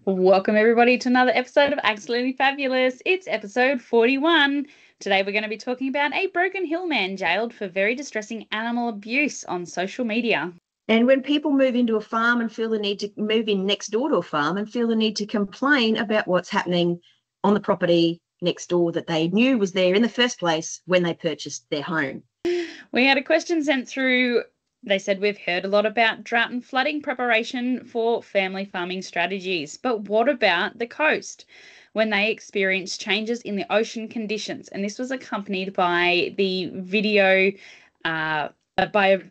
Welcome everybody to another episode of Absolutely Fabulous. It's episode 41. Today we're going to be talking about a Broken Hill man jailed for very distressing animal abuse on social media. And when people move into a farm and feel the need to move in next door to a farm and feel the need to complain about what's happening on the property next door that they knew was there in the first place when they purchased their home. We had a question sent through. They said, we've heard a lot about drought and flooding preparation for family farming strategies, but what about the coast when they experience changes in the ocean conditions? And this was accompanied by the video, by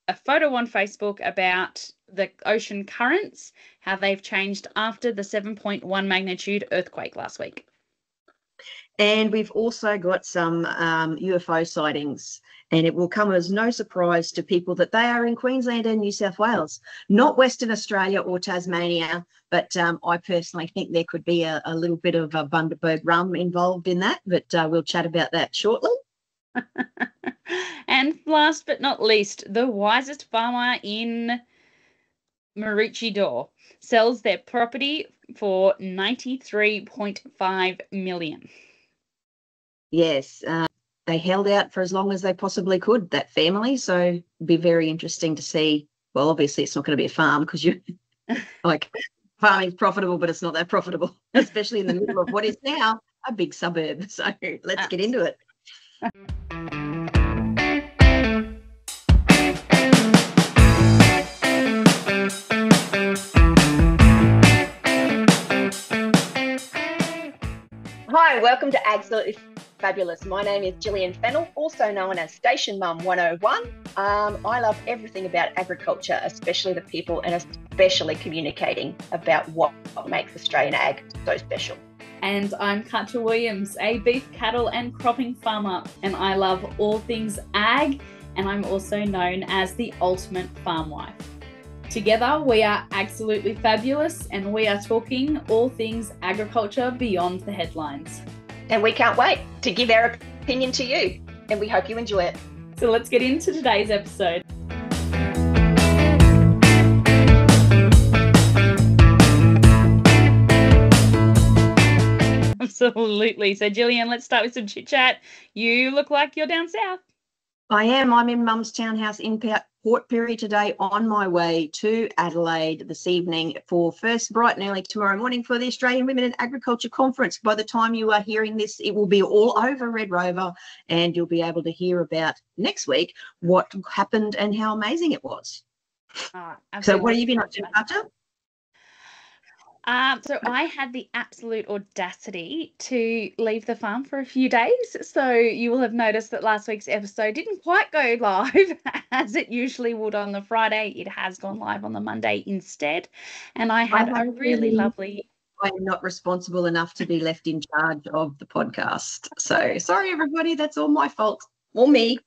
a photo on Facebook about the ocean currents, how they've changed after the 7.1 magnitude earthquake last week. And we've also got some UFO sightings, and it will come as no surprise to people that they are in Queensland and New South Wales, not Western Australia or Tasmania, but I personally think there could be a little bit of a Bundaberg rum involved in that, but we'll chat about that shortly. And last but not least, the wisest farmer in Maroochydore sells their property for $93.5 million. Yes, they held out for as long as they possibly could, that family. So it'd be very interesting to see. Well, obviously it's not going to be a farm because you like farming's profitable, but it's not that profitable, especially in the middle of what is now a big suburb. So let's get into it. Hi, welcome to Absolutely Fabulous. My name is Gillian Fennell, also known as Station Mum 101. I love everything about agriculture, especially the people and especially communicating about what makes Australian ag so special. And I'm Katja Williams, a beef, cattle and cropping farmer, and I love all things ag, and I'm also known as the ultimate farm wife. Together, we are absolutely fabulous, and we are talking all things agriculture beyond the headlines. And we can't wait to give our opinion to you, and we hope you enjoy it. So let's get into today's episode. Absolutely. So, Gillian, let's start with some chit chat. You look like you're down south. I am. I'm in Mum's townhouse in Port Pirie today, on my way to Adelaide this evening for first bright and early tomorrow morning for the Australian Women in Agriculture Conference. By the time you are hearing this, it will be all over Red Rover, and you'll be able to hear about next week what happened and how amazing it was. So what have you been up to, Katja? So I had the absolute audacity to leave the farm for a few days. So you will have noticed that last week's episode didn't quite go live as it usually would on the Friday. It has gone live on the Monday instead. And I had a really lovely... I am not responsible enough to be left in charge of the podcast. So sorry, everybody. That's all my fault. Or me.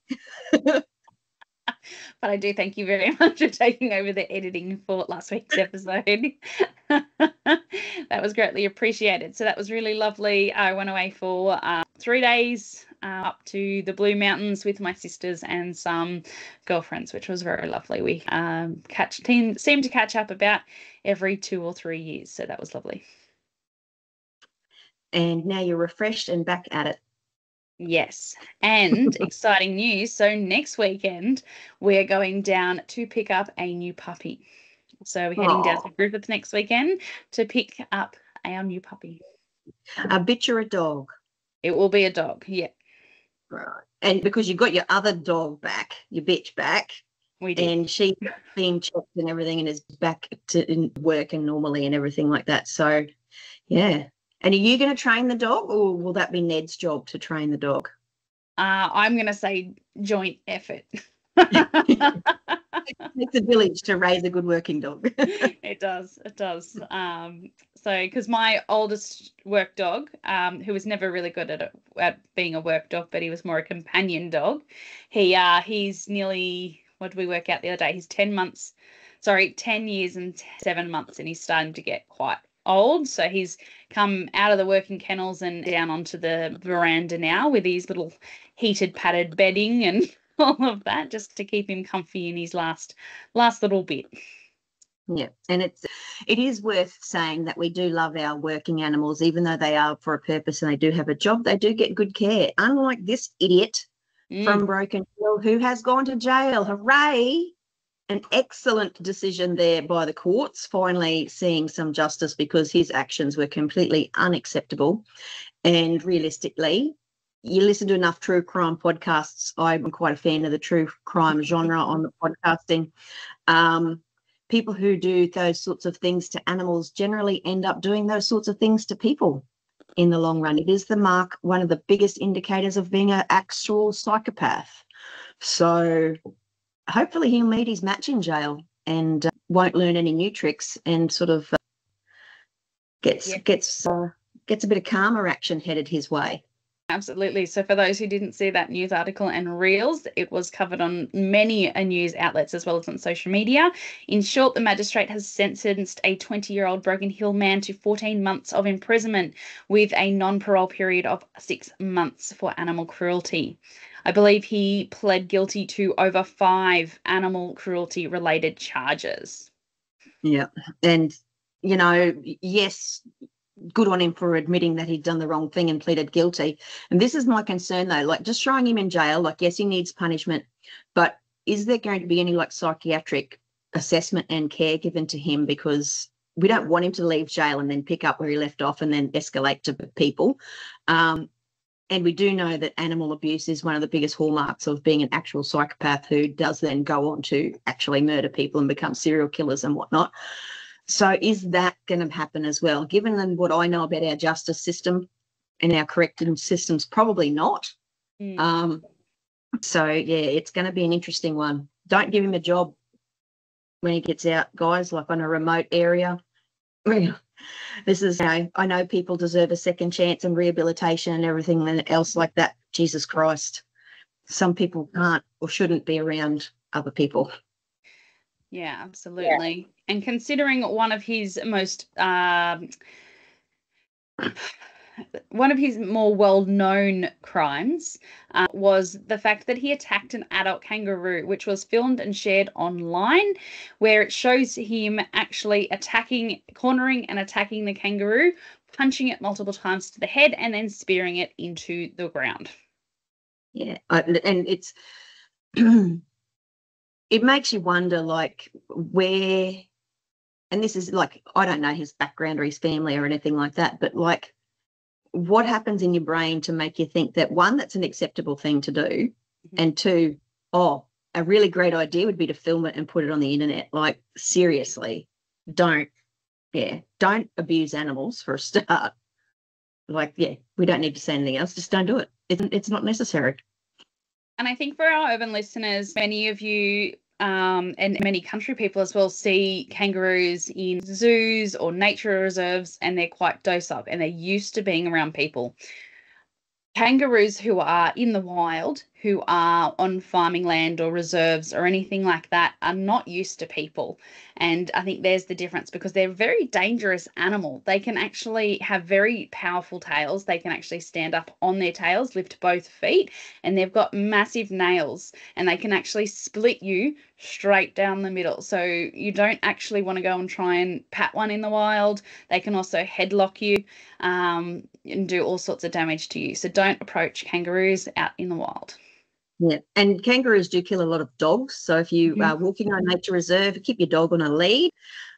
But I do thank you very much for taking over the editing for last week's episode. That was greatly appreciated. So that was really lovely. I went away for 3 days up to the Blue Mountains with my sisters and some girlfriends, which was very lovely. We seem to catch up about every 2 or 3 years. So that was lovely. And now you're refreshed and back at it. Yes, and exciting news. So next weekend, we're going down to pick up a new puppy. So we're heading down to Griffith next weekend to pick up our new puppy. A bitch or a dog? It will be a dog, yeah. Right. And because you got your other dog back, your bitch back. We did. And she's been checked and everything and is back to working normally and everything like that. So, yeah. And are you going to train the dog, or will that be Ned's job to train the dog? I'm going to say joint effort. It takes a village to raise a good working dog. It does. So because my oldest work dog, who was never really good at being a work dog, but he was more a companion dog, he's nearly, what did we work out the other day? He's 10 years and 7 months, and he's starting to get quite old. So he's come out of the working kennels and down onto the veranda now with his little heated padded bedding and all of that, just to keep him comfy in his last little bit. Yeah, and it is worth saying that we do love our working animals, even though they are for a purpose and they do have a job. They do get good care, unlike this idiot from Broken Hill who has gone to jail. Hooray! An excellent decision there by the courts, finally seeing some justice, because his actions were completely unacceptable. And realistically, you listen to enough true crime podcasts. I'm quite a fan of the true crime genre on the podcasting. People who do those sorts of things to animals generally end up doing those sorts of things to people in the long run. It is one of the biggest indicators of being an actual psychopath. So hopefully he'll meet his match in jail and won't learn any new tricks, and sort of gets a bit of karma action headed his way. Absolutely. So for those who didn't see that news article and reels, it was covered on many news outlets as well as on social media. In short, the magistrate has sentenced a 20-year-old Broken Hill man to 14 months of imprisonment with a non-parole period of 6 months for animal cruelty. I believe he pled guilty to over 5 animal cruelty related charges. Yeah. And, yes, good on him for admitting that he'd done the wrong thing and pleaded guilty. And this is my concern, though, like just throwing him in jail, like, yes, he needs punishment, but is there going to be any like psychiatric assessment and care given to him? Because we don't want him to leave jail and then pick up where he left off and then escalate to people. And we do know that animal abuse is one of the biggest hallmarks of being an actual psychopath who does then go on to actually murder people and become serial killers and whatnot. So is that going to happen as well? Given what I know about our justice system and our corrective systems, probably not. So, yeah, it's going to be an interesting one. Don't give him a job when he gets out, guys, like on a remote area. This is, I know people deserve a second chance and rehabilitation and everything else like that. Jesus Christ. Some people can't or shouldn't be around other people. Yeah, absolutely. Yeah. And considering one of his more well-known crimes was the fact that he attacked an adult kangaroo, which was filmed and shared online, where it shows him actually cornering and attacking the kangaroo, punching it multiple times to the head, and then spearing it into the ground. Yeah, and it's it makes you wonder, like, where, and this is like, I don't know his background or his family or anything like that, but like, what happens in your brain to make you think that, one, that's an acceptable thing to do, and two, a really great idea would be to film it and put it on the internet? Like, seriously, don't abuse animals for a start. Like, we don't need to say anything else. Just don't do it. It's not necessary. And I think for our urban listeners, many of you and many country people as well see kangaroos in zoos or nature reserves, and they're quite docile and they're used to being around people. Kangaroos who are in the wild, who are on farming land or reserves or anything like that, are not used to people. And I think there's the difference, because they're a very dangerous animal. They can actually have very powerful tails. They can actually stand up on their tails, lift both feet, and they've got massive nails, and they can actually split you straight down the middle. So you don't actually want to go and try and pat one in the wild. They can also headlock you and do all sorts of damage to you. So don't approach kangaroos out in the wild. Yeah, and kangaroos do kill a lot of dogs. So if you are walking on a nature reserve, keep your dog on a lead.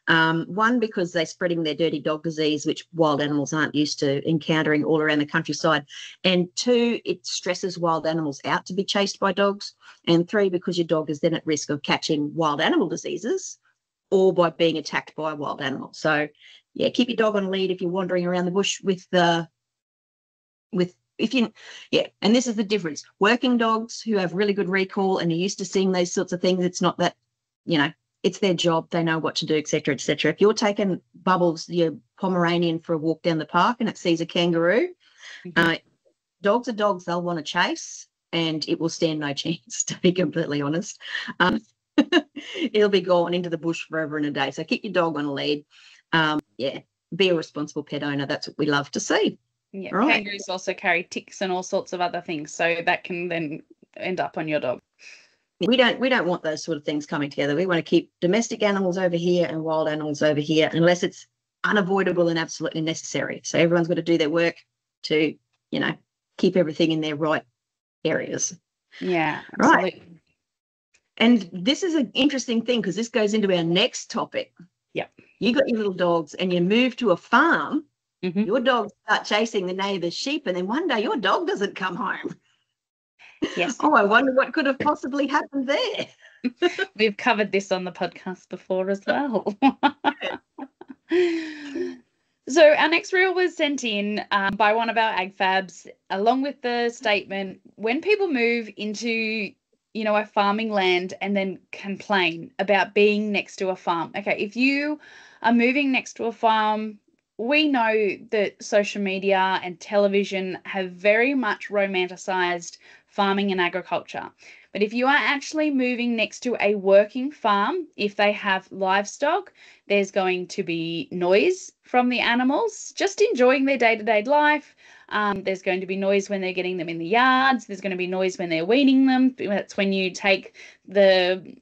One, because they're spreading their dirty dog disease, which wild animals aren't used to encountering all around the countryside. And two, it stresses wild animals out to be chased by dogs. And three, because your dog is then at risk of catching wild animal diseases or by being attacked by a wild animal. So, yeah, keep your dog on a lead if you're wandering around the bush and this is the difference. Working dogs who have really good recall and are used to seeing those sorts of things, it's not that, it's their job. They know what to do, et cetera, et cetera. If you're taking Bubbles, your Pomeranian, for a walk down the park and it sees a kangaroo, dogs are dogs. They'll want to chase, and it will stand no chance, to be completely honest. It'll be gone into the bush forever and a day. So keep your dog on a lead. Be a responsible pet owner. That's what we love to see. Yeah, right. Kangaroos also carry ticks and all sorts of other things, so that can then end up on your dog. We don't want those sort of things coming together. We want to keep domestic animals over here and wild animals over here, unless it's unavoidable and absolutely necessary. So everyone's got to do their work to, keep everything in their right areas. Yeah, absolutely. Right. And this is an interesting thing because this goes into our next topic. Yep. You got your little dogs and you move to a farm. Mm-hmm. Your dogs start chasing the neighbour's sheep, and then one day your dog doesn't come home. Yes. Oh, I wonder what could have possibly happened there. We've covered this on the podcast before as well. So our next reel was sent in by one of our ag fabs, along with the statement, when people move into, a farming land and then complain about being next to a farm. Okay, if you are moving next to a farm, we know that social media and television have very much romanticized farming and agriculture. But if you are actually moving next to a working farm, if they have livestock, there's going to be noise from the animals, just enjoying their day-to-day life. There's going to be noise when they're getting them in the yards. There's going to be noise when they're weaning them. That's when you take the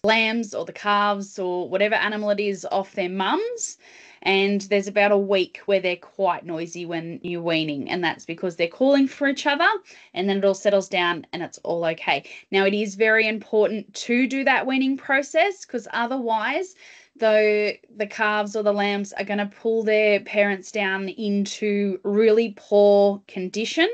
lambs or the calves or whatever animal it is off their mums. And there's about a week where they're quite noisy when you're weaning, and that's because they're calling for each other, and then it all settles down and it's all okay. Now, it is very important to do that weaning process, because otherwise, though, the calves or the lambs are going to pull their parents down into really poor condition.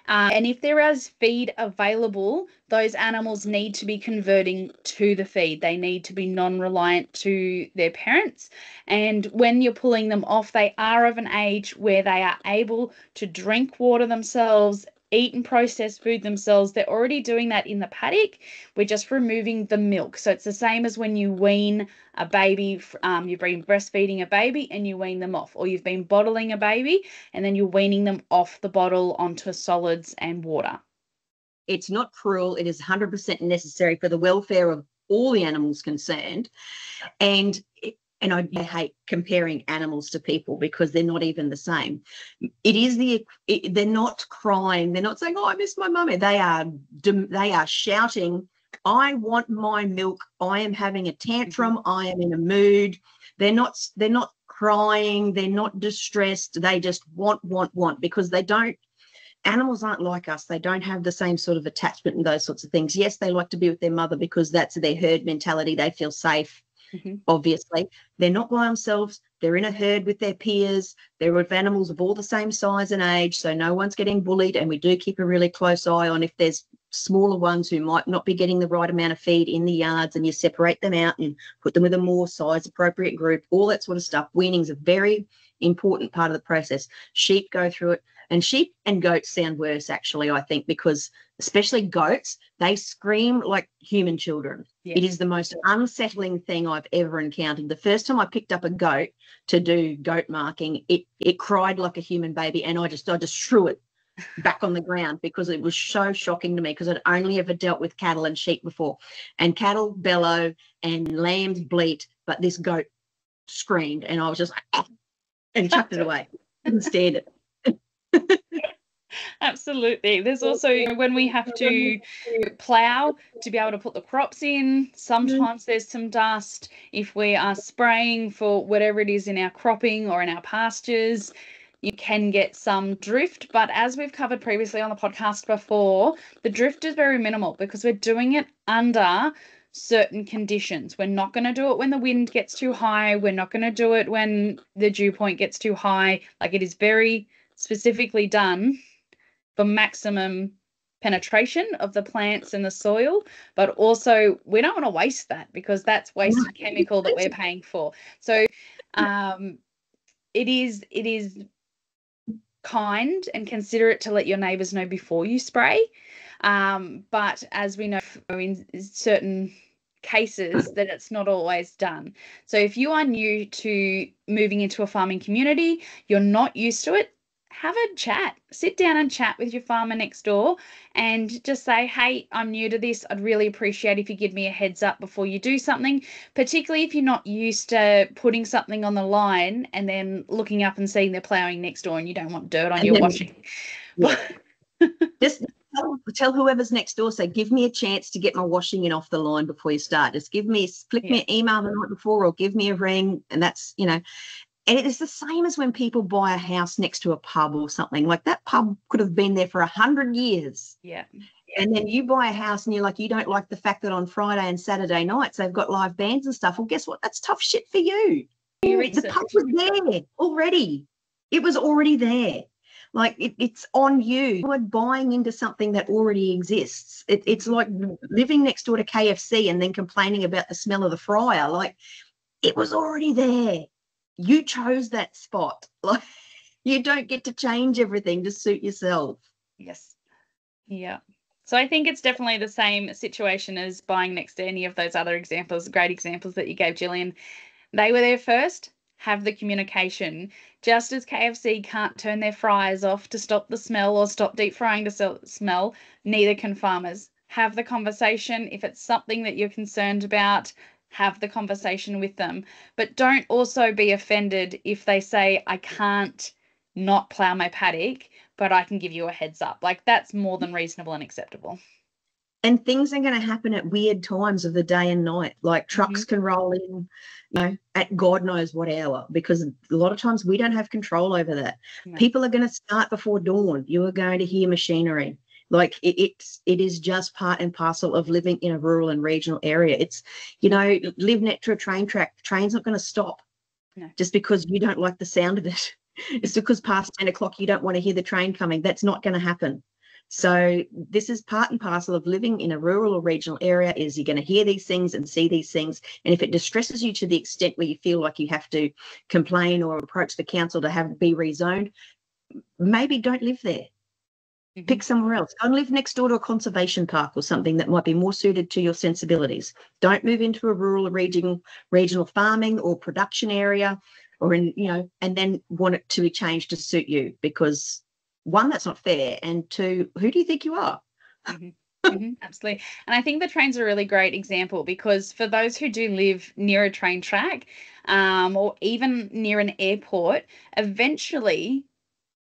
And if there is feed available, those animals need to be converting to the feed. They need to be non-reliant to their parents. And when you're pulling them off, they are of an age where they are able to drink water themselves, eat and process food themselves. They're already doing that in the paddock. We're just removing the milk. So it's the same as when you wean a baby. You've been breastfeeding a baby and you wean them off, or you've been bottling a baby and then you're weaning them off the bottle onto solids and water. It's not cruel. It is 100% necessary for the welfare of all the animals concerned. And I hate comparing animals to people because they're not even the same. They're not crying. They're not saying, "Oh, I miss my mummy." They are shouting, "I want my milk. I am having a tantrum. I am in a mood." They're not crying. They're not distressed. They just want, because they don't. Animals aren't like us. They don't have the same sort of attachment and those sorts of things. Yes, they like to be with their mother because that's their herd mentality. They feel safe. Obviously, they're not by themselves. They're in a herd with their peers. They're with animals of all the same size and age, so no one's getting bullied. And we do keep a really close eye on if there's smaller ones who might not be getting the right amount of feed in the yards, and you separate them out and put them with a more size appropriate group, all that sort of stuff. Weaning's a very important part of the process. Sheep go through it, and sheep and goats sound worse, actually, I think, because especially goats, they scream like human children. Yes. It is the most unsettling thing I've ever encountered. The first time I picked up a goat to do goat marking, it cried like a human baby, and I just threw it back on the ground because it was so shocking to me, because I'd only ever dealt with cattle and sheep before, and cattle bellow and lambs bleat, but this goat screamed, and I was just like, ah, and chucked it away and stared at it. Absolutely. There's also when we have to plough to be able to put the crops in, sometimes there's some dust. If we are spraying for whatever it is in our cropping or in our pastures, you can get some drift. But as we've covered previously on the podcast before, the drift is very minimal because we're doing it under certain conditions. We're not going to do it when the wind gets too high. We're not going to do it when the dew point gets too high. Like, it is very specifically done for maximum penetration of the plants in the soil, but also we don't want to waste that because that's wasted chemical that we're paying for. So it is kind and considerate to let your neighbours know before you spray, but as we know in certain cases that it's not always done. So if you are new to moving into a farming community, you're not used to it, have a chat. Sit down and chat with your farmer next door and just say, "Hey, I'm new to this. I'd really appreciate if you give me a heads up before you do something," particularly if you're not used to putting something on the line and then looking up and seeing they're ploughing next door and you don't want dirt on your washing. Yeah. Just tell whoever's next door, say, give me a chance to get my washing in off the line before you start. Just flick me an email the night before, or give me a ring. And that's, and it is the same as when people buy a house next to a pub or something. Like, that pub could have been there for 100 years. Yeah. And then you buy a house and you're like, you don't like the fact that on Friday and Saturday nights they've got live bands and stuff. Well, guess what? That's tough shit for you. The pub was there already. It was already there. Like, it's on you. You are buying into something that already exists. It's like living next door to KFC and then complaining about the smell of the fryer. Like, it was already there. You chose that spot. Like, you don't get to change everything to suit yourself. Yes. Yeah. So I think it's definitely the same situation as buying next to any of those other examples, great examples that you gave, Gillian. They were there first. Have the communication. Just as KFC can't turn their fryers off to stop the smell or stop deep frying to smell, neither can farmers. Have the conversation. If it's something that you're concerned about, have the conversation with them. But don't also be offended if they say, I can't not plough my paddock, but I can give you a heads up. Like, that's more than reasonable and acceptable. And things are going to happen at weird times of the day and night. Like, trucks can roll in, at God knows what hour, because a lot of times we don't have control over that. No. People are going to start before dawn. You are going to hear machinery. Like, it is just part and parcel of living in a rural and regional area. It's, live next to a train track. The train's not going to stop just because you don't like the sound of it. It's because past 10 o'clock you don't want to hear the train coming. That's not going to happen. So this is part and parcel of living in a rural or regional area, is you're going to hear these things and see these things. And if it distresses you to the extent where you feel like you have to complain or approach the council to be rezoned, maybe don't live there. Pick somewhere else. Go and live next door to a conservation park or something that might be more suited to your sensibilities. Don't move into a rural or regional farming or production area, or and then want it to be changed to suit you, because one, that's not fair, and two, who do you think you are? Absolutely. And I think the train's a really great example, because for those who do live near a train track, or even near an airport, eventually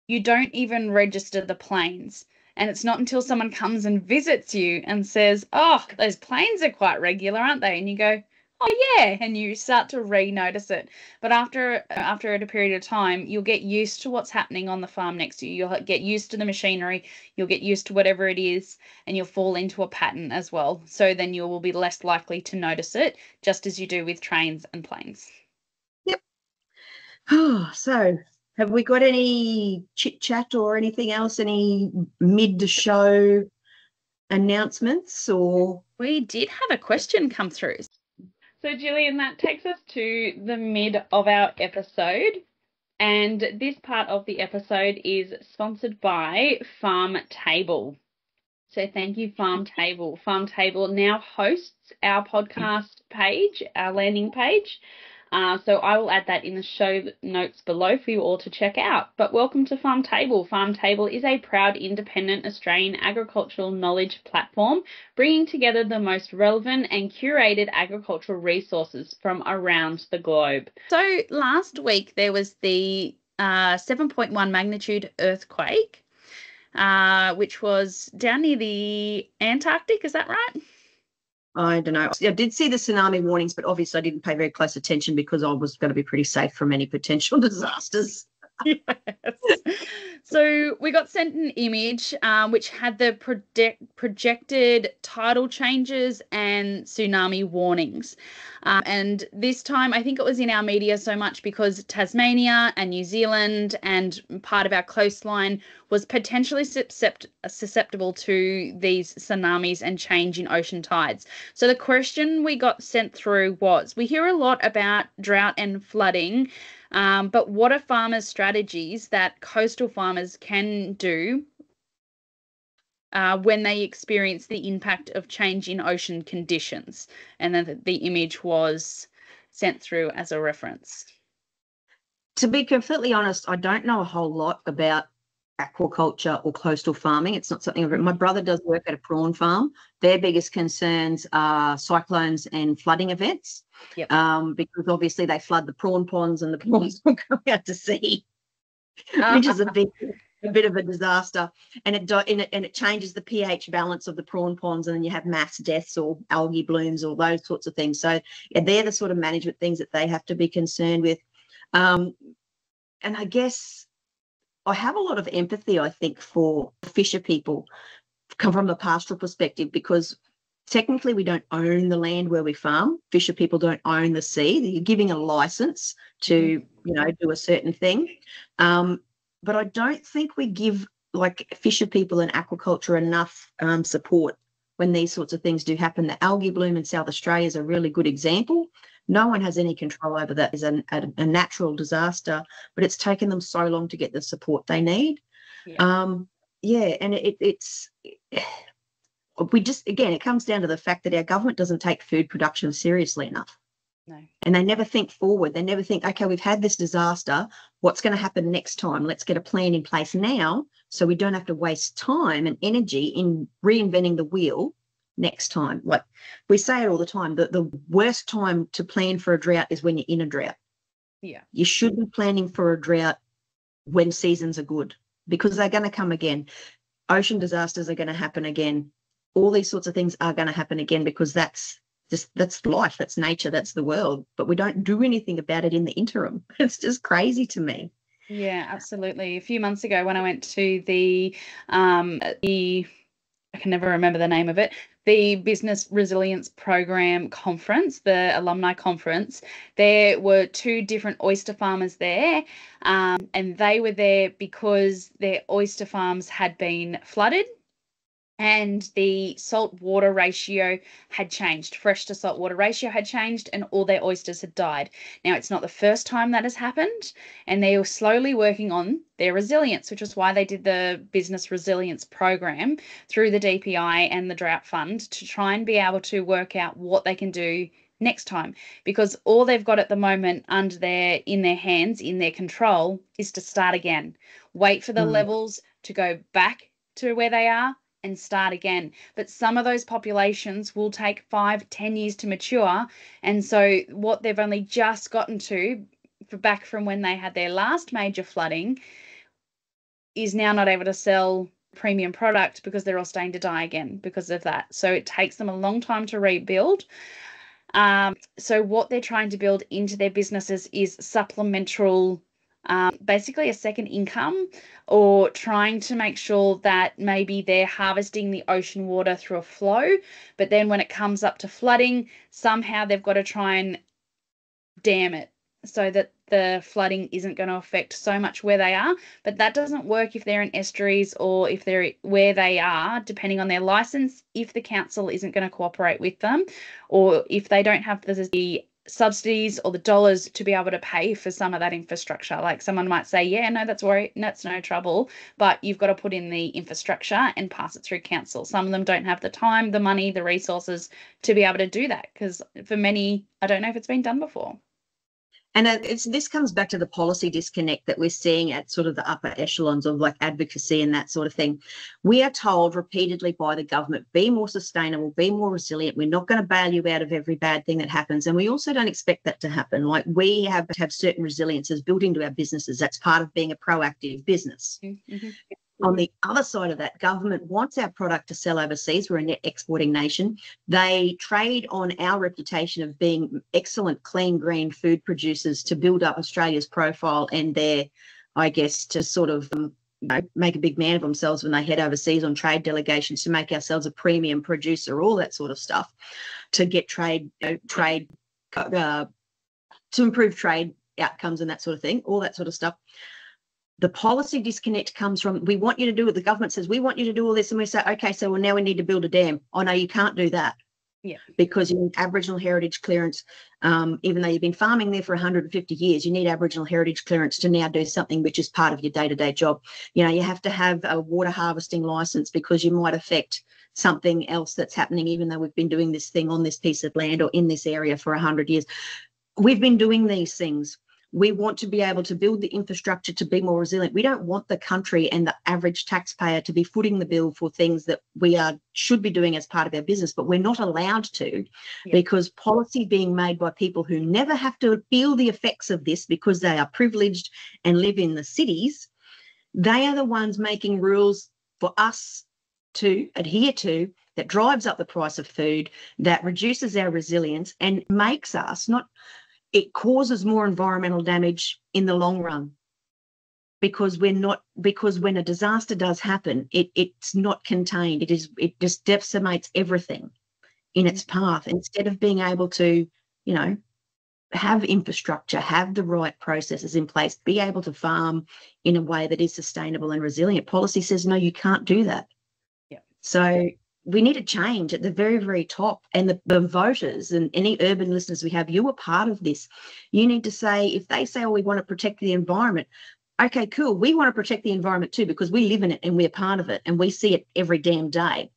you don't even register the planes. And it's not until someone comes and visits you and says, oh, those planes are quite regular, aren't they? And you go, oh, yeah. And you start to re-notice it. But after a period of time, you'll get used to what's happening on the farm next to you. You'll get used to the machinery. You'll get used to whatever it is, and you'll fall into a pattern as well. So then you will be less likely to notice it, just as you do with trains and planes. Yep. Oh, so have we got any chit-chat or anything else, any mid-show announcements? Or we did have a question come through. So, Gillian, that takes us to the mid of our episode. And this part of the episode is sponsored by Farm Table. So thank you, Farm Table. Farm Table now hosts our podcast page, our landing page. So I will add that in the show notes below for you all to check out. But welcome to Farm Table. Farm Table is a proud independent Australian agricultural knowledge platform, bringing together the most relevant and curated agricultural resources from around the globe. So last week there was the 7.1 magnitude earthquake, which was down near the Antarctic. Is that right? I don't know. I did see the tsunami warnings, but obviously I didn't pay very close attention because I was going to be pretty safe from any potential disasters. Yes. So we got sent an image which had the projected tidal changes and tsunami warnings. And this time, I think it was in our media so much because Tasmania and New Zealand and part of our coastline was potentially susceptible to these tsunamis and change in ocean tides. So the question we got sent through was, we hear a lot about drought and flooding, but what are farmers' strategies that coastal farmers can do when they experience the impact of change in ocean conditions? And then the image was sent through as a reference. To be completely honest, I don't know a whole lot about aquaculture or coastal farming. It's not something I've written. My brother does work at a prawn farm. Their biggest concerns are cyclones and flooding events. Yep. Because obviously they flood the prawn ponds and the prawns will go out to sea, which is a big thing. a bit of a disaster, and it changes the pH balance of the prawn ponds, and then you have mass deaths or algae blooms or those sorts of things. So yeah, they're the sort of management things that they have to be concerned with. And I guess I have a lot of empathy, I think, for fisher people, come from a pastoral perspective, because technically we don't own the land where we farm. Fisher people don't own the sea. You're giving a license to, do a certain thing. But I don't think we give fisher people and aquaculture enough support when these sorts of things do happen. The algae bloom in South Australia is a really good example. No one has any control over that. It's a natural disaster, but it's taken them so long to get the support they need. Yeah. And it's we just, again, it comes down to the fact that our government doesn't take food production seriously enough. No. And they never think forward. They never think, okay, we've had this disaster. What's going to happen next time? Let's get a plan in place now so we don't have to waste time and energy in reinventing the wheel next time. Like we say it all the time, that the worst time to plan for a drought is when you're in a drought. Yeah. You should be planning for a drought when seasons are good, because they're going to come again. Ocean disasters are going to happen again. All these sorts of things are going to happen again, because that's life, that's nature, that's the world. But we don't do anything about it in the interim. It's just crazy to me. Yeah, absolutely. A few months ago when I went to the I can never remember the name of it, the Business Resilience Program conference, the alumni conference, there were 2 different oyster farmers there, and they were there because their oyster farms had been flooded and the salt water ratio had changed. Fresh to salt water ratio had changed and all their oysters had died. Now, it's not the first time that has happened, and they were slowly working on their resilience, which is why they did the Business Resilience Program through the DPI and the Drought Fund, to try and be able to work out what they can do next time, because all they've got at the moment in their hands, in their control, is to start again. Wait for the levels to go back to where they are and start again. But some of those populations will take 5-10 years to mature. And so what they've only just gotten to back from when they had their last major flooding is now not able to sell premium product because they're all starting to die again because of that. So it takes them a long time to rebuild. So what they're trying to build into their businesses is supplemental, basically a second income, or trying to make sure that maybe they're harvesting the ocean water through a flow, but then when it comes up to flooding, somehow they've got to try and dam it so that the flooding isn't going to affect so much where they are. But that doesn't work if they're in estuaries or if they're where they are, depending on their license, if the council isn't going to cooperate with them, or if they don't have the subsidies or the dollars to be able to pay for some of that infrastructure. Like someone might say, yeah, no, that's no trouble, but you've got to put in the infrastructure and pass it through council. Some of them don't have the time, the money, the resources to be able to do that, because for many, I don't know if it's been done before. And this comes back to the policy disconnect that we're seeing at sort of the upper echelons of like advocacy and that sort of thing. We are told repeatedly by the government, be more sustainable, be more resilient. We're not going to bail you out of every bad thing that happens. And we also don't expect that to happen. Like we have to have certain resiliences built into our businesses. That's part of being a proactive business. Mm-hmm. On the other side of that, government wants our product to sell overseas. We're a net exporting nation. They trade on our reputation of being excellent, clean, green food producers to build up Australia's profile and their, I guess, to sort of make a big man of themselves when they head overseas on trade delegations, to make ourselves a premium producer, all that sort of stuff, to get to improve trade outcomes and that sort of thing, all that sort of stuff. The policy disconnect comes from, we want you to do it. The government says, we want you to do all this. And we say, okay, so well, now we need to build a dam. Oh, no, you can't do that. Yeah. Because you need Aboriginal heritage clearance. Even though you've been farming there for 150 years, you need Aboriginal heritage clearance to now do something which is part of your day-to-day job. You know, you have to have a water harvesting license because you might affect something else that's happening, even though we've been doing this thing on this piece of land or in this area for 100 years. We've been doing these things. We want to be able to build the infrastructure to be more resilient. We don't want the country and the average taxpayer to be footing the bill for things that we should be doing as part of our business, but we're not allowed to, because policy being made by people who never have to feel the effects of this because they are privileged and live in the cities They are the ones making rules for us to adhere to, that drives up the price of food, that reduces our resilience and makes us not, it causes more environmental damage in the long run, because because when a disaster does happen, it's not contained. It just decimates everything in its path, instead of being able to, have infrastructure, have the right processes in place, be able to farm in a way that is sustainable and resilient. Policy says, no, you can't do that. Yeah. So we need a change at the very, very top. And the voters and any urban listeners we have, you are part of this. You need to say, if they say, oh, we want to protect the environment, okay, cool. We want to protect the environment too, because we live in it and we're part of it and we see it every damn day.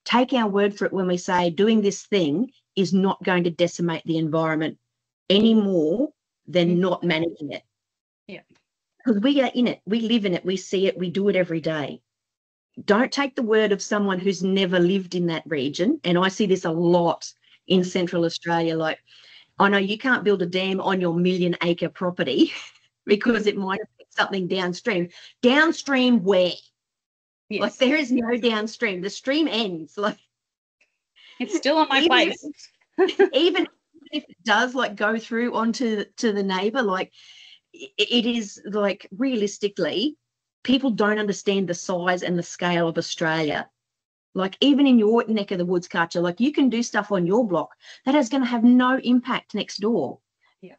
Take our word for it when we say doing this thing is not going to decimate the environment any more than not managing it. Yeah. Because we are in it, we live in it, we see it, we do it every day. Don't take the word of someone who's never lived in that region. And I see this a lot in Central Australia. Like, I know you can't build a dam on your 1 million acre property because it might affect something downstream. Downstream where? Yes. Like, there is no downstream. The stream ends. Like, it's still on my place. Even if it does go through onto the neighbour, it is realistically, people don't understand the size and the scale of Australia. Even in your neck of the woods, Katja, you can do stuff on your block that is going to have no impact next door. Yeah.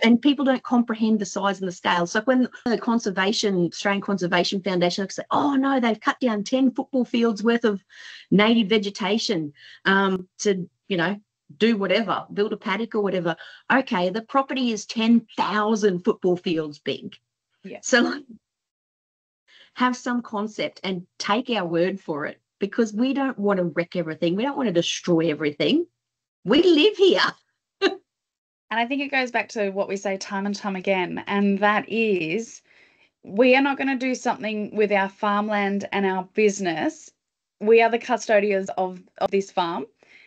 And people don't comprehend the size and the scale. So when the Australian Conservation Foundation looks at, oh no, they've cut down 10 football fields worth of native vegetation to, do whatever, build a paddock or whatever. Okay, the property is 10,000 football fields big. Yeah. So have some concept and take our word for it, because we don't want to wreck everything. We don't want to destroy everything. We live here. And I think it goes back to what we say time and time again, and that is, we are not going to do something with our farmland and our business. We are the custodians of this farm,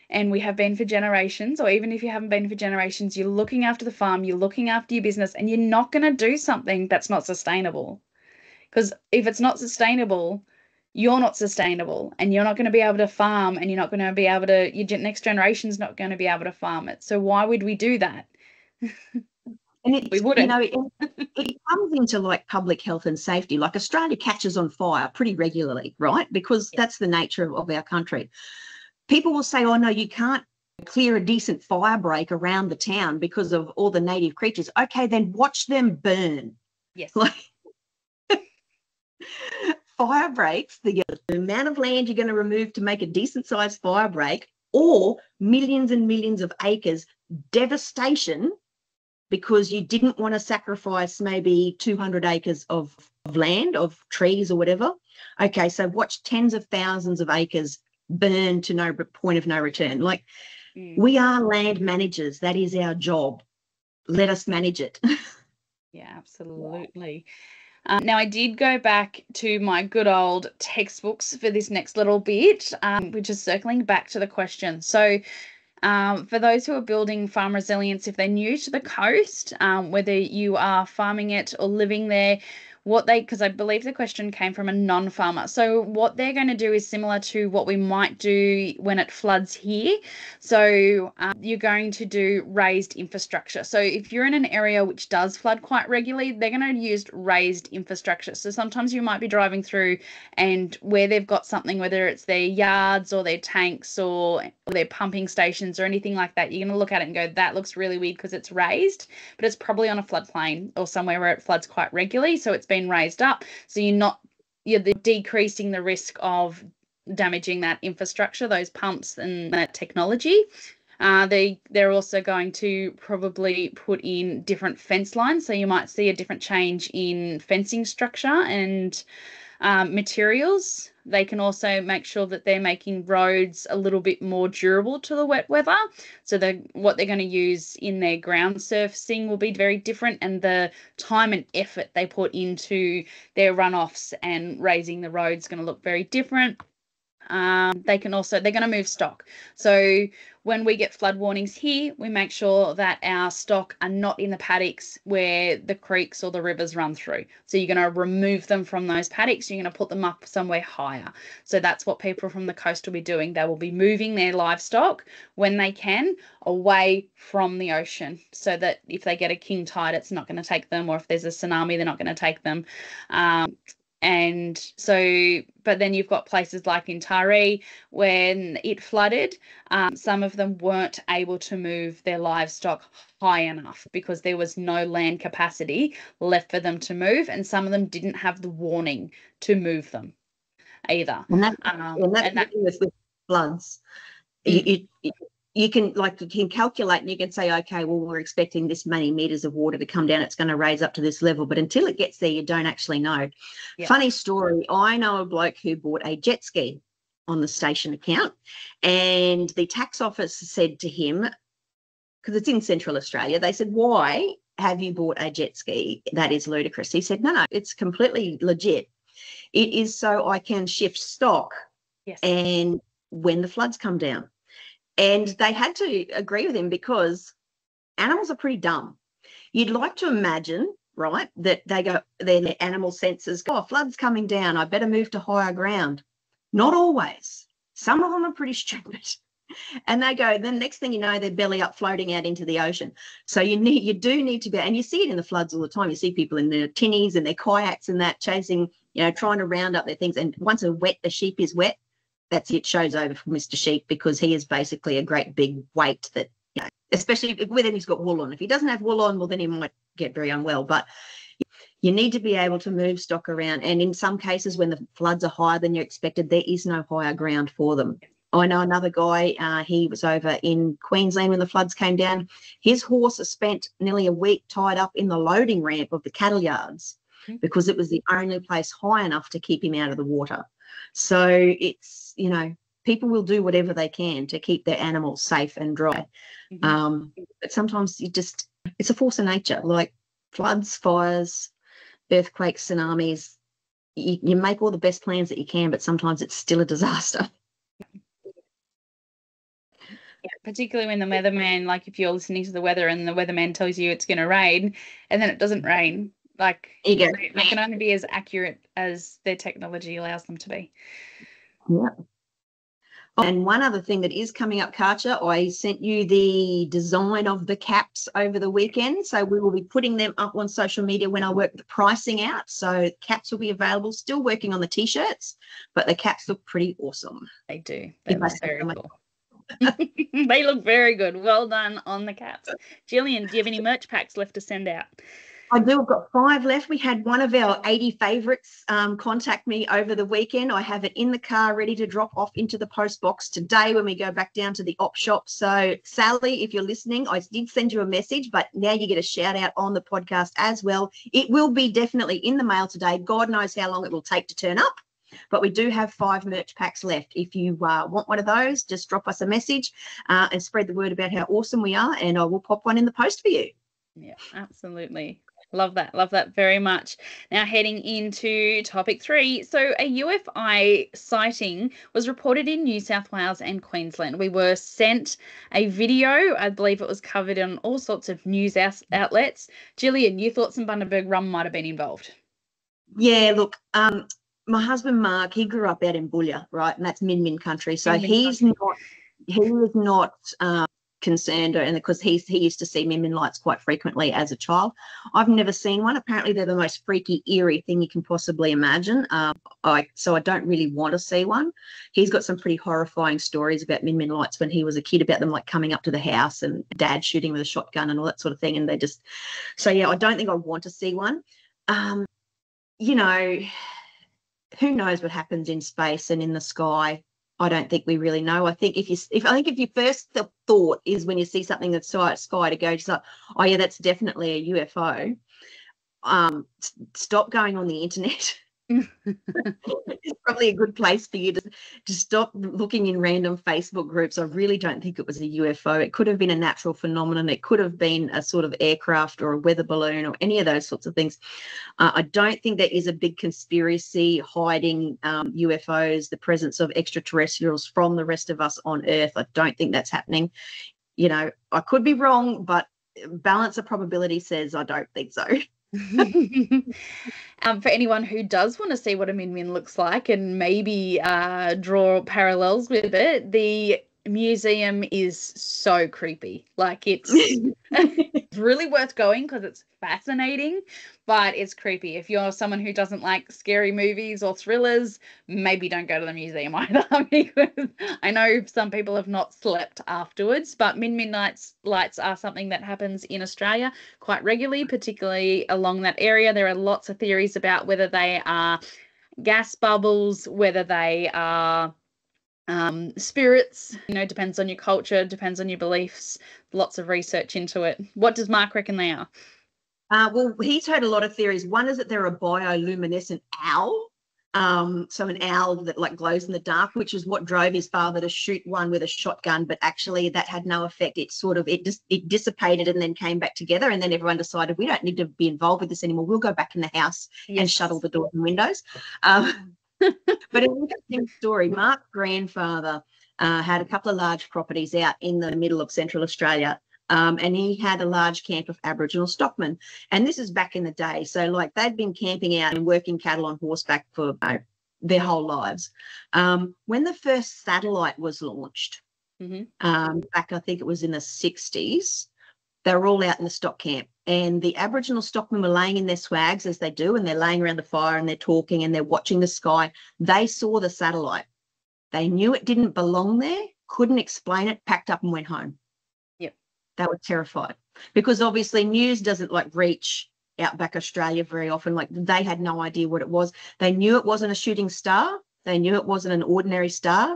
and we have been for generations, or even if you haven't been for generations, you're looking after the farm, you're looking after your business, and you're not going to do something that's not sustainable. Because if it's not sustainable, you're not sustainable, and you're not going to be able to farm, and you're not going to be able to, your next generation's not going to be able to farm it. So why would we do that? And it's, we wouldn't. It comes into public health and safety. Australia catches on fire pretty regularly, right? Because that's the nature of our country. People will say, oh no, you can't clear a decent fire break around the town because of all the native creatures. Okay, then watch them burn. Yes. Fire breaks, the amount of land you're going to remove to make a decent sized fire break, or millions and millions of acres, devastation, because you didn't want to sacrifice maybe 200 acres of land, of trees or whatever. Okay, so watch tens of thousands of acres burn to no point of no return. We are land managers. That is our job. Let us manage it. Yeah, absolutely. Now, I did go back to my good old textbooks for this next little bit, which is circling back to the question. So for those who are building farm resilience, if they're new to the coast, whether you are farming it or living there, because I believe the question came from a non-farmer. So what they're going to do is similar to what we might do when it floods here. So you're going to do raised infrastructure. So if you're in an area which does flood quite regularly, they're going to use raised infrastructure. So sometimes you might be driving through, and where they've got something, whether it's their yards or their tanks or their pumping stations or anything like that, you're going to look at it and go, that looks really weird because it's raised, but it's probably on a floodplain or somewhere where it floods quite regularly. So it's been raised up. So you're decreasing the risk of damaging that infrastructure, those pumps and that technology. They're also going to probably put in different fence lines. So you might see a different change in fencing structure and materials. They can also make sure that they're making roads a little bit more durable to the wet weather. So what they're going to use in their ground surfacing will be very different, and the time and effort they put into their runoffs and raising the roads is going to look very different. they're going to move stock. So when we get flood warnings here, we make sure that our stock are not in the paddocks where the creeks or the rivers run through. So you're going to remove them from those paddocks. You're going to put them up somewhere higher. So that's what people from the coast will be doing. They will be moving their livestock when they can away from the ocean, so that if they get a king tide, it's not going to take them, or if there's a tsunami, they're not going to take them. And so, but then you've got places like in Taree, when it flooded, some of them weren't able to move their livestock high enough because there was no land capacity left for them to move, and some of them didn't have the warning to move them either. And that with floods, you can calculate, and you can say, okay, well, we're expecting this many meters of water to come down. It's going to raise up to this level. But until it gets there, you don't actually know. Yeah. Funny story. I know a bloke who bought a jet ski on the station account, and the tax office said to him, because it's in Central Australia, they said, why have you bought a jet ski? That is ludicrous. He said, no, it's completely legit. It is so I can shift stock. Yes. And when the floods come down. And they had to agree with him because animals are pretty dumb. You'd like to imagine, right, that they go, their animal senses go, oh, flood's coming down, I better move to higher ground. Not always. Some of them are pretty stupid. And they go, then next thing you know, they're belly up floating out into the ocean. So you do need to be, and you see it in the floods all the time. You see people in their tinnies and their kayaks and that chasing, trying to round up their things. And once the sheep is wet, that's it, show's over for Mr. Sheep, because he is basically a great big weight that, especially when he's got wool on. If he doesn't have wool on, well, then he might get very unwell. But you need to be able to move stock around. And in some cases, when the floods are higher than you're expected, there is no higher ground for them. I know another guy, he was over in Queensland when the floods came down. His horse has spent nearly a week tied up in the loading ramp of the cattle yards because it was the only place high enough to keep him out of the water. So it's, people will do whatever they can to keep their animals safe and dry. But sometimes it's a force of nature, like floods, fires, earthquakes, tsunamis. You make all the best plans that you can, but sometimes it's still a disaster. Yeah, particularly when the weatherman, like if you're listening to the weather and the weatherman tells you it's going to rain and then it doesn't rain, like they can only be as accurate as their technology allows them to be. Yeah. And one other thing that is coming up, Karcher, I sent you the design of the caps over the weekend. So we will be putting them up on social media when I work the pricing out. So caps will be available. Still working on the T-shirts, but the caps look pretty awesome. They do. They look very cool. They look very good. Well done on the caps. Gillian, do you have any merch packs left to send out? I do. I've got 5 left. We had one of our 80 favourites contact me over the weekend. I have it in the car ready to drop off into the post box today when we go back down to the op shop. So, Sally, if you're listening, I did send you a message, but now you get a shout out on the podcast as well. It will be definitely in the mail today. God knows how long it will take to turn up. But we do have 5 merch packs left. If you want one of those, just drop us a message and spread the word about how awesome we are, and I will pop one in the post for you. Yeah, absolutely. Love that very much. Now heading into topic 3. So a UFI sighting was reported in New South Wales and Queensland. We were sent a video. I believe it was covered on all sorts of news outlets. Gillian, you thought some Bundaberg rum might have been involved? Yeah, look, my husband Mark, he grew up out in Boulia, right, and that's Min country. So he was not concerned, and because he used to see Min lights quite frequently as a child. I've never seen one. Apparently, they're the most freaky, eerie thing you can possibly imagine. So I don't really want to see one. He's got some pretty horrifying stories about Min lights when he was a kid, about them like coming up to the house and dad shooting with a shotgun and all that sort of thing. And I don't think I want to see one. Who knows what happens in space and in the sky? I don't think we really know. I think if your first thought is when you see something that's sky to go, just like, oh yeah, that's definitely a UFO. Stop going on the internet It's probably a good place for you to stop looking in random Facebook groups. I really don't think it was a UFO. It could have been a natural phenomenon. It could have been a sort of aircraft or a weather balloon or any of those sorts of things. I don't think there is a big conspiracy hiding UFOs, the presence of extraterrestrials from the rest of us on Earth. I don't think that's happening. You know, I could be wrong, but balance of probability says I don't think so. For anyone who does want to see what a min min looks like and maybe draw parallels with it, the museum is so creepy. Like it's really worth going because it's fascinating, but it's creepy. If you're someone who doesn't like scary movies or thrillers, maybe don't go to the museum either, because I know some people have not slept afterwards. But min lights are something that happens in Australia quite regularly, particularly along that area. There are lots of theories about whether they are gas bubbles, whether they are spirits. You know, depends on your culture, depends on your beliefs. Lots of research into it. What does Mark reckon they are? Well, he's heard a lot of theories. One is that they're a bioluminescent owl. So an owl that like glows in the dark, which is what drove his father to shoot one with a shotgun, but actually that had no effect. It dissipated and then came back together, and then everyone decided we don't need to be involved with this anymore. We'll go back in the house and shut all the doors and windows. But an interesting story. Mark's grandfather had a couple of large properties out in the middle of Central Australia. And he had a large camp of Aboriginal stockmen. And this is back in the day. So, like, they'd been camping out and working cattle on horseback for their whole lives. When the first satellite was launched, back, I think it was in the 60s, they were all out in the stock camp. And the Aboriginal stockmen were laying in their swags, as they do, and they're laying around the fire and they're talking and they're watching the sky. They saw the satellite. They knew it didn't belong there, couldn't explain it, packed up and went home. They were terrified because obviously news doesn't like reach outback Australia very often. Like, they had no idea what it was. They knew it wasn't a shooting star. They knew it wasn't an ordinary star.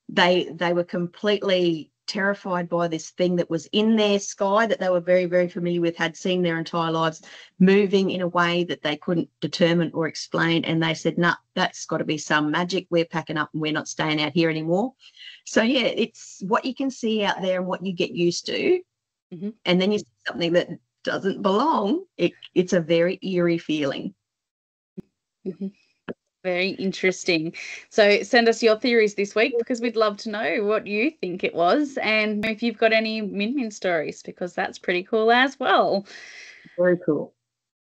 They were completely terrified by this thing that was in their sky that they were very, very familiar with, had seen their entire lives, moving in a way that they couldn't determine or explain. And they said, nah, that's got to be some magic. We're packing up and we're not staying out here anymore. So, yeah, it's what you can see out there and what you get used to. And then you see something that doesn't belong. It's a very eerie feeling. Very interesting. So send us your theories this week, because we'd love to know what you think it was, and if you've got any min stories, because that's pretty cool as well. Very cool.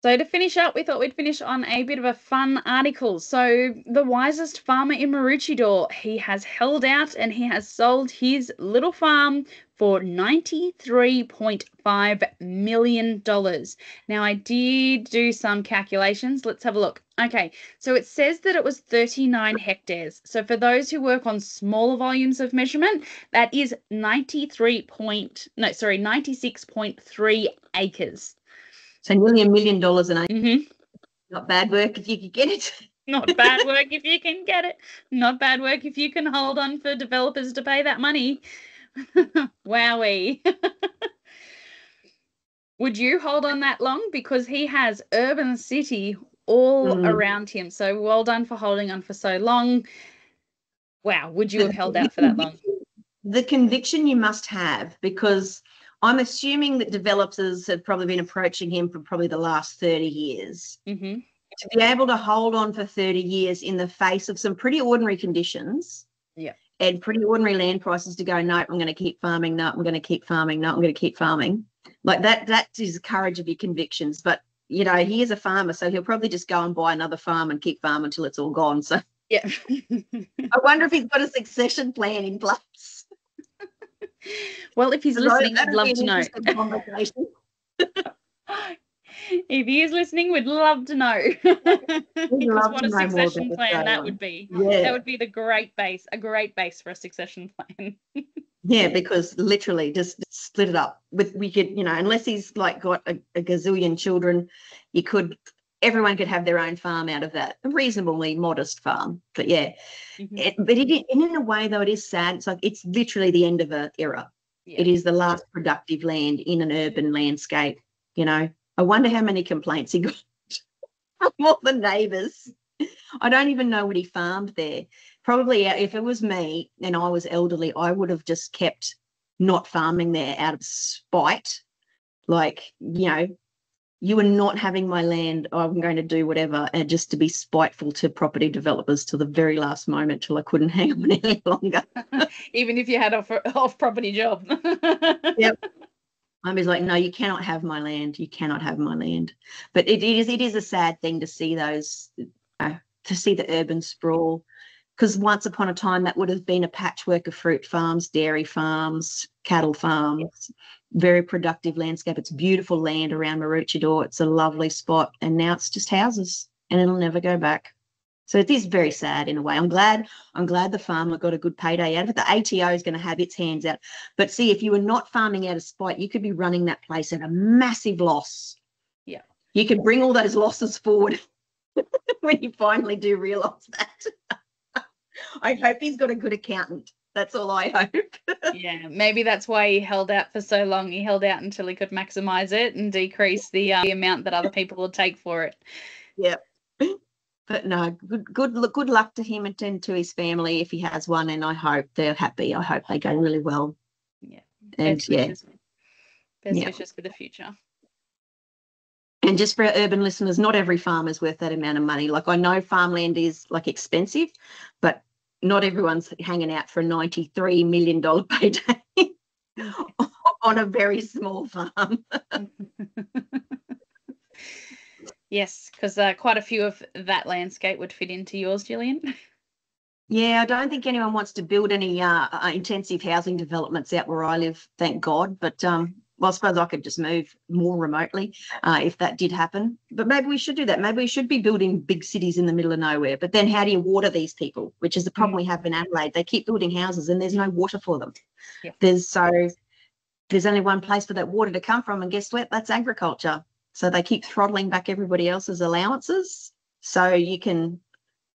So to finish up, we thought we'd finish on a bit of a fun article. So the wisest farmer in Maroochydore, he has held out and he has sold his little farm for $93.5 million. Now, I did do some calculations. Let's have a look. Okay, so it says that it was 39 hectares. So for those who work on smaller volumes of measurement, that is 96.3 acres. So nearly $1 million an acre. Not bad work if you could get it. Not bad work if you can get it. Not bad work if you can hold on for developers to pay that money. Wowee. Would you hold on that long? Because he has urban city all around him. So well done for holding on for so long. Wow. Would you have held out for that long? The conviction you must have, because I'm assuming that developers have probably been approaching him for probably the last 30 years. To be able to hold on for 30 years in the face of some pretty ordinary conditions and pretty ordinary land prices, to go, no, I'm going to keep farming, no, I'm going to keep farming, no, I'm going to keep farming. Like that is the courage of your convictions. But, you know, he is a farmer, so he'll probably just go and buy another farm and keep farming until it's all gone. So yeah. I wonder if he's got a succession plan in place. Well, if he's listening, I'd love to know. If he is listening, we'd love to know. Because what a succession plan that would be. Yeah. That would be a great base for a succession plan. Yeah, because literally just split it up. We could, you know, unless he's like got a gazillion children, everyone could have their own farm out of that. A reasonably modest farm. But yeah. But in a way, though, it is sad. It's like it's literally the end of an era. Yeah. It is the last productive land in an urban landscape, you know. I wonder how many complaints he got from all the neighbours. I don't even know what he farmed there. Probably if it was me and I was elderly, I would have just kept not farming there out of spite. Like, you are not having my land. I'm going to do whatever, and just to be spiteful to property developers till the very last moment, till I couldn't hang on any longer. Even if you had off property job. Yep. I was like, no, you cannot have my land. You cannot have my land. But it is a sad thing to see those, to see the urban sprawl, because once upon a time that would have been a patchwork of fruit farms, dairy farms, cattle farms, very productive landscape. It's beautiful land around Maroochydore. It's a lovely spot, and now it's just houses, and it'll never go back. So it is very sad in a way. I'm glad the farmer got a good payday out of it. The ATO is going to have its hands out. But see, if you were not farming out of spite, you could be running that place at a massive loss. Yeah. You could bring all those losses forward when you finally do realise that. I hope he's got a good accountant. That's all I hope. Yeah, maybe that's why he held out for so long. He held out until he could maximise it and decrease the amount that other people would take for it. Yep. But no, good luck to him and to his family if he has one, and I hope they're happy. I hope they go really well. Yeah. And Best wishes for the future. And just for our urban listeners, not every farm is worth that amount of money. Like, I know farmland is like expensive, but not everyone's hanging out for a $93 million payday on a very small farm. Yes, because quite a few of that landscape would fit into yours, Gillian. Yeah, I don't think anyone wants to build any intensive housing developments out where I live, thank God. But well, I suppose I could just move more remotely if that did happen. But maybe we should do that. Maybe we should be building big cities in the middle of nowhere. But then how do you water these people, which is the problem we have in Adelaide? They keep building houses and there's no water for them. Yeah. There's only one place for that water to come from, and guess what? That's agriculture. So they keep throttling back everybody else's allowances so you can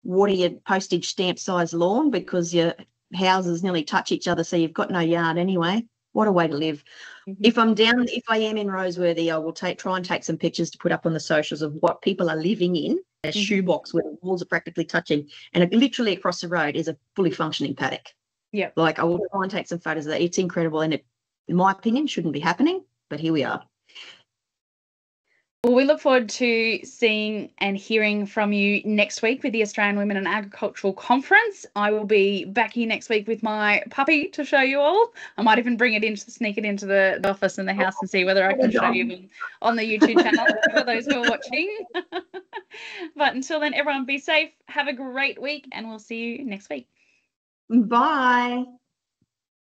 water your postage stamp size lawn because your houses nearly touch each other, so you've got no yard anyway. What a way to live. Mm-hmm. If I am in Roseworthy, I will try and take some pictures to put up on the socials of what people are living in, a shoebox where the walls are practically touching, and literally across the road is a fully functioning paddock. Yeah. Like, I will try and take some photos of that. It's incredible, and it, in my opinion, shouldn't be happening, but here we are. Well, we look forward to seeing and hearing from you next week with the Australian Women in Agricultural Conference. I will be back here next week with my puppy to show you all. I might even sneak it into the office and the house and see whether I can show you on the YouTube channel for those who are watching. But until then, everyone be safe. Have a great week, and we'll see you next week. Bye.